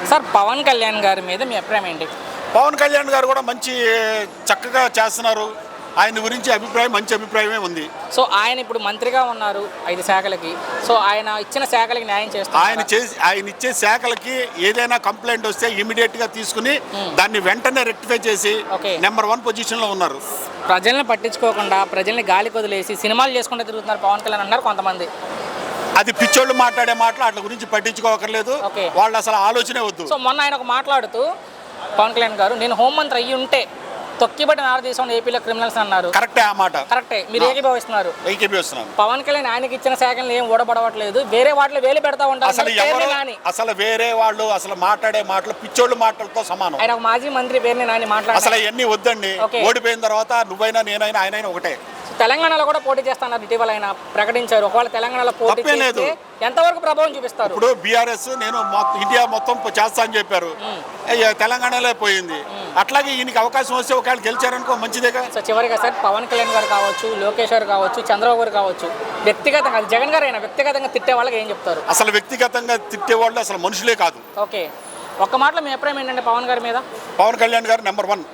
Sir Pawan Kalyan గారి మీద మీ అభిప్రాయం ఏంటి? పవన్ కళ్యాణ్ గారు కూడా మంచి చక్కగా చేస్తున్నారు. ఆయన గురించి మంచి అభిప్రాయమే ఉంది. సో ఆయన ఇప్పుడు మంత్రిగా ఉన్నారు 5 శాఖలకి. సో ఆయన ఇచ్చిన శాఖలకి న్యాయం చేస్తారు. ఆయన ఇచ్చే శాఖలకి ఏదైనా కంప్లైంట్ వస్తే ఇమీడియట్గా తీసుకుని దాన్ని వెంటనే రెక్టిఫై చేసి నెంబర్ 1 పొజిషన్లో ఉన్నారు. ప్రజల్ని పట్టించుకోకుండా ప్రజల్ని గాలి కొదిలేసి సినిమాలు చేసుకుంటూ తిరుగుతున్నారు పవన్ కళ్యాణ్ అన్నారు కొంతమంది. అది పిచ్చోళ్ళు మాట్లాడే మాటలు, వాటి గురించి పట్టించుకోకర్లేదు. వాళ్ళు అసలు ఆలోచనే వద్దు. సో మొన్న ఆయన ఒక మాట్లాడుతూ పవన్ కళ్యాణ్ గారు, నేను హోంమంత్రి అయ్యి ఉంటే తొక్కిబట్టి నారదీశం ఏపీలో క్రిమినల్స్ అన్నారు. కరెక్టే, ఆ మాట కరెక్టే. మీరు ఏకీభవిస్తున్నారు. పవన్ కళ్యాణ్ ఆయనకి ఇచ్చిన శాఖలు ఏం ఊడబడవట్లేదు, వేరే వాటిలో వేలు పెడతా ఉంటారు. అసలు వేరే వాళ్ళు అసలు మాట్లాడే మాటలు పిచ్చోళ్ళు మాటలతో సమానం. ఆయన ఒక మాజీ మంత్రి పేరుని నాని మాట్లాడారు. అసలు ఇవన్నీ వద్దండి. ఓడిపోయిన తర్వాత నువ్వైనా నేనైనా ఆయనైనా ఒకటే. తెలంగాణలో కూడా పోటీ చేస్తున్నారు, ఇటీవల ఆయన ప్రకటించారు. ఒకవేళ తెలంగాణలో పోటీ చేస్తే ఎంతవరకు ప్రభావం చూపిస్తారు? ఇప్పుడు బీఆర్ఎస్ నేను ఇండియా మొత్తం చేస్తా అని చెప్పారు, తెలంగాణలో పోయింది. అట్లాగే ఈయనకి అవకాశం వస్తే ఒకవేళ గెలిచారనుకో మంచిదేగా. సో చివరిగా సార్ పవన్ కళ్యాణ్ గారు కావచ్చు, లోకేష్ గారు కావచ్చు, చంద్రబాబు గారు కావచ్చు, వ్యక్తిగతంగా జగన్ గారు అయినా వ్యక్తిగతంగా తిట్టే వాళ్ళకి ఏం చెప్తారు? అసలు వ్యక్తిగతంగా తిట్టే వాళ్ళు అసలు మనుషులే కాదు. ఓకే, ఒక్క మాటలో మీ అభిప్రాయం ఏంటంటే పవన్ గారి మీద? పవన్ కళ్యాణ్ గారు నెంబర్ 1.